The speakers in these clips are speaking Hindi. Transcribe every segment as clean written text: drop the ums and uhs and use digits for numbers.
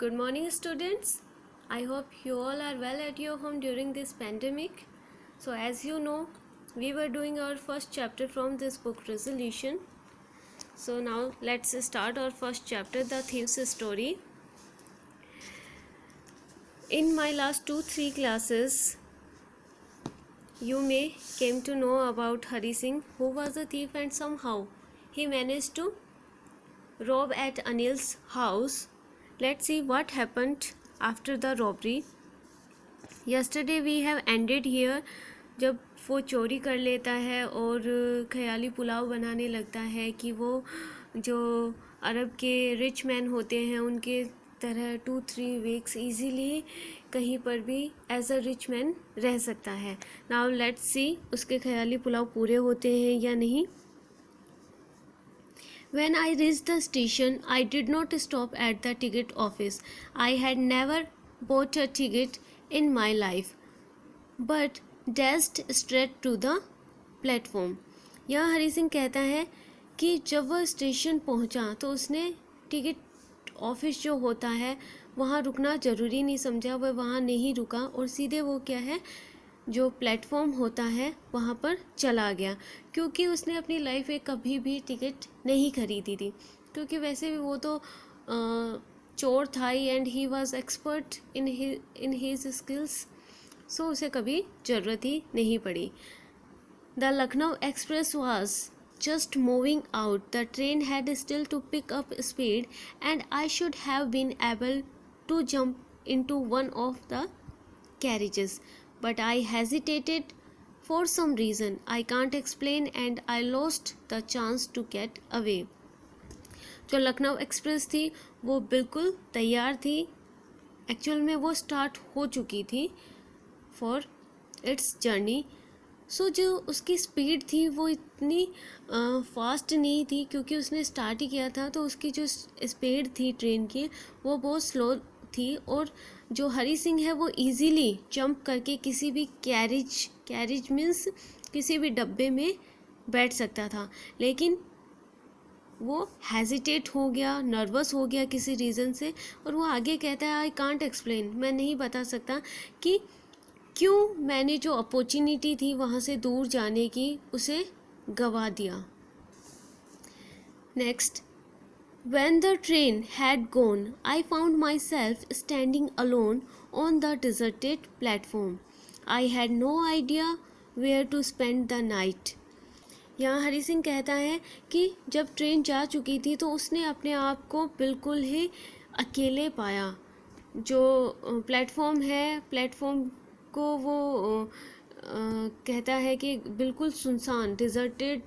Good morning, students. I hope you all are well at your home during this pandemic. So, as you know, we were doing our first chapter from this book, Resolution. So, now let's start our first chapter, The Thief's Story. In my last 2-3 classes, you may came to know about Hari Singh, who was a thief, and somehow he managed to rob at Anil's house. Let's see what happened after the robbery. Yesterday we have ended here जब वो चोरी कर लेता है और ख्याली पुलाव बनाने लगता है कि वो जो अरब के रिच मैन होते हैं उनके तरह 2-3 वीक्स इजीली कहीं पर भी एज अ रिच मैन रह सकता है. नाउ लेट्स सी उसके ख्याली पुलाव पूरे होते हैं या नहीं. When I reached the station, I did not stop at the ticket office. I had never bought a ticket in my life, but dashed straight to the platform. यहाँ हरी सिंह कहता है कि जब वह स्टेशन पहुँचा तो उसने टिकट ऑफिस जो होता है वहाँ रुकना ज़रूरी नहीं समझा. वह वहाँ नहीं रुका और सीधे वो क्या है जो प्लेटफॉर्म होता है वहाँ पर चला गया, क्योंकि उसने अपनी लाइफ में कभी भी टिकट नहीं खरीदी थी. क्योंकि वैसे भी वो तो चोर था ही and he was expert in his skills, so उसे कभी ज़रूरत ही नहीं पड़ी. The Lucknow express was just moving out. The train had still to pick up speed and I should have been able to jump into one of the carriages, but I hesitated for some reason I can't explain and I lost the chance to get away. जो लखनऊ एक्सप्रेस थी वो बिल्कुल तैयार थी. एक्चुअल में वो स्टार्ट हो चुकी थी फॉर इट्स जर्नी. सो जो उसकी स्पीड थी वो इतनी फास्ट नहीं थी क्योंकि उसने स्टार्ट ही किया था. तो उसकी जो स्पीड थी ट्रेन की वो बहुत स्लो थी और जो हरी सिंह है वो इजीली जंप करके किसी भी कैरिज मीन्स किसी भी डब्बे में बैठ सकता था. लेकिन वो हेजिटेट हो गया, नर्वस हो गया किसी रीज़न से, और वो आगे कहता है आई कांट एक्सप्लेन, मैं नहीं बता सकता कि क्यों मैंने जो अपॉर्चुनिटी थी वहाँ से दूर जाने की उसे गवा दिया. Next, when the train had gone, I found myself standing alone on the deserted platform. I had no idea where to spend the night. यहाँ हरी सिंह कहता है कि जब ट्रेन जा चुकी थी तो उसने अपने आप को बिल्कुल ही अकेले पाया. जो प्लेटफॉर्म है, प्लेटफॉर्म को वो कहता है कि बिल्कुल सुनसान, डिज़र्टेड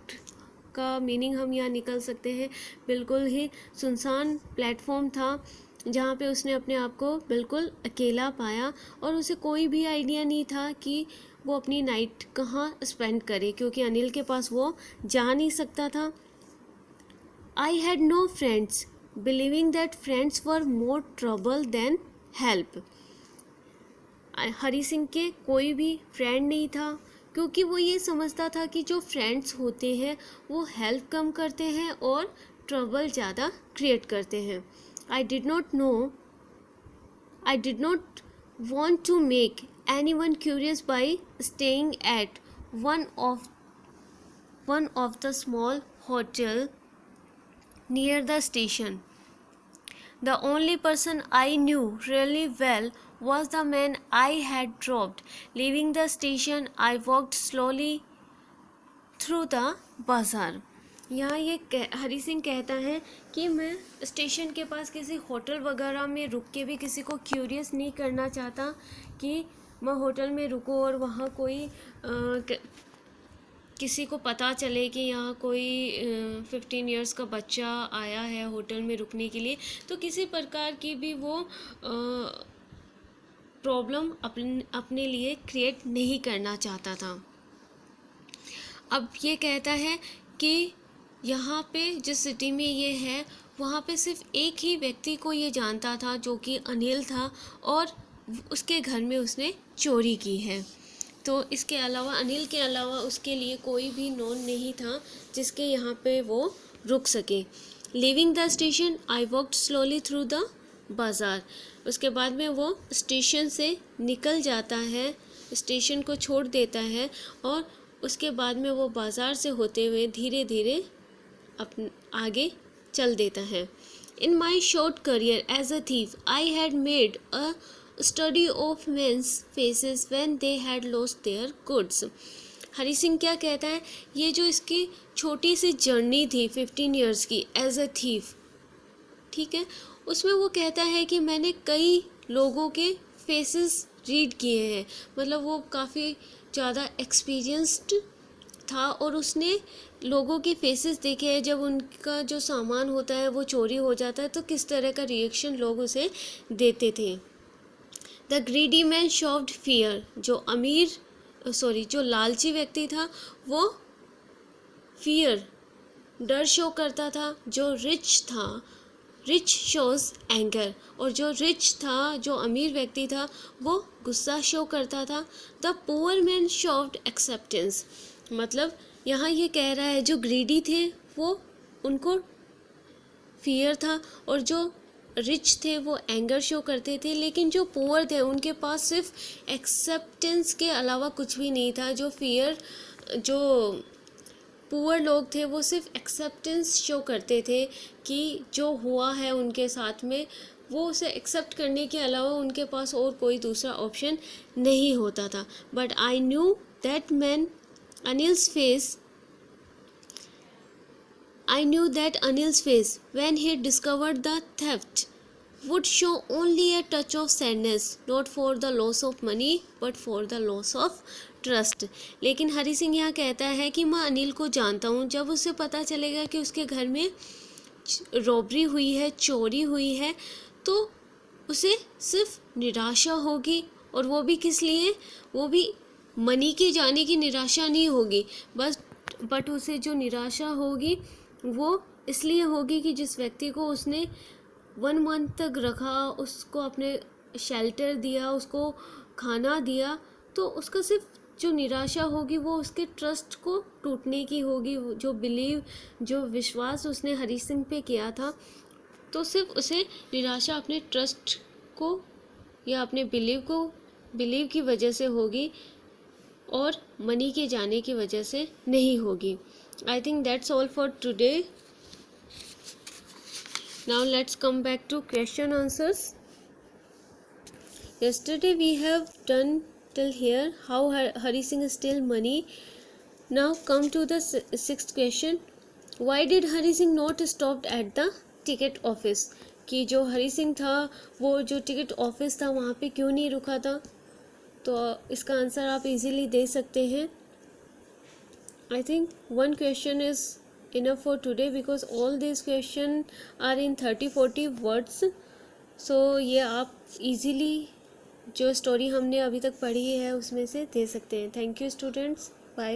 का मीनिंग हम यहाँ निकल सकते हैं. बिल्कुल ही सुनसान प्लेटफॉर्म था जहाँ पे उसने अपने आप को बिल्कुल अकेला पाया और उसे कोई भी आइडिया नहीं था कि वो अपनी नाइट कहाँ स्पेंड करे, क्योंकि अनिल के पास वो जा नहीं सकता था. I had no friends, believing that friends were more trouble than help. Hari Singh के कोई भी फ्रेंड नहीं था क्योंकि वो ये समझता था कि जो फ्रेंड्स होते हैं वो हेल्प कम करते हैं और ट्रबल ज़्यादा क्रिएट करते हैं. I did not want to make anyone curious by staying at one of the small hotel near the station. The only person I knew really well was the man I had dropped. Leaving the station, I walked slowly through the bazaar. यहाँ ये हरी सिंह कहता है कि मैं स्टेशन के पास किसी होटल वगैरह में रुक के भी किसी को क्यूरियस नहीं करना चाहता कि मैं होटल में रुकूँ और वहाँ कोई किसी को पता चले कि यहाँ कोई 15 इयर्स का बच्चा आया है होटल में रुकने के लिए. तो किसी प्रकार की भी वो प्रॉब्लम अपने लिए क्रिएट नहीं करना चाहता था. अब ये कहता है कि यहाँ पे जिस सिटी में ये है वहाँ पे सिर्फ एक ही व्यक्ति को ये जानता था जो कि अनिल था, और उसके घर में उसने चोरी की है. तो इसके अलावा अनिल के अलावा उसके लिए कोई भी नोन नहीं था जिसके यहाँ पे वो रुक सके. Leaving the station, I walked slowly through the बाज़ार। उसके बाद में वो स्टेशन से निकल जाता है, स्टेशन को छोड़ देता है और उसके बाद में वो बाज़ार से होते हुए धीरे धीरे आगे चल देता है। In my short career as a thief, I had made a study of men's faces when they had lost their goods. Hari Singh क्या कहता है, ये जो इसकी छोटी सी जर्नी थी 15 ईयर्स की एज अ थीफ, ठीक है, उसमें वो कहता है कि मैंने कई लोगों के फेसेस रीड किए हैं, मतलब वो काफ़ी ज़्यादा एक्सपीरियंस्ड था और उसने लोगों के फेसेस देखे हैं जब उनका जो सामान होता है वो चोरी हो जाता है तो किस तरह का रिएक्शन लोग उसे देते थे। द ग्रीडी मैन शोव्ड फियर, जो लालची व्यक्ति था वो फियर, डर शो करता था। जो रिच शोज एंगर, और जो रिच था, जो अमीर व्यक्ति था, वो गुस्सा शो करता था। द पुअर मैन शोव्ड एक्सेप्टेंस, मतलब यहाँ ये कह रहा है जो ग्रीडी थे वो उनको फियर था और जो रिच थे वो एंगर शो करते थे, लेकिन जो पुअर थे उनके पास सिर्फ एक्सेप्टेंस के अलावा कुछ भी नहीं था। जो पुअर लोग थे वो सिर्फ एक्सेप्टेंस शो करते थे कि जो हुआ है उनके साथ में वो उसे एक्सेप्ट करने के अलावा उनके पास और कोई दूसरा ऑप्शन नहीं होता था। But I knew that Anil's face when he discovered the theft would show only a touch of sadness, not for the loss of money but for the loss of trust. लेकिन हरी सिंह यहाँ कहता है कि मैं अनिल को जानता हूँ, जब उसे पता चलेगा कि उसके घर में रॉबरी हुई है, चोरी हुई है, तो उसे सिर्फ निराशा होगी, और वो भी किस लिए, वो भी मनी के जाने की निराशा नहीं होगी, बट उसे जो निराशा होगी वो इसलिए होगी कि जिस व्यक्ति को उसने 1 मंथ तक रखा, उसको अपने शेल्टर दिया, उसको खाना दिया, तो उसका सिर्फ जो निराशा होगी वो उसके ट्रस्ट को टूटने की होगी। जो विश्वास उसने हरी सिंह पे किया था, तो सिर्फ उसे निराशा अपने ट्रस्ट को या अपने बिलीव की वजह से होगी और मनी के जाने की वजह से नहीं होगी। I think that's all for today. Now let's come back to question answers. yesterday we have done till here how Hari Singh stole money. Now come to the sixth question. Why did Hari Singh not stop at the ticket office? कि जो हरी सिंह था वो जो टिकट ऑफिस था वहाँ पे क्यों नहीं रुका था? तो इसका आंसर आप इजीली दे सकते हैं। I think 1 question is enough for today because all this question are in 30-40 words. So ये आप इजीली जो स्टोरी हमने अभी तक पढ़ी है उसमें से दे सकते हैं। Thank you students.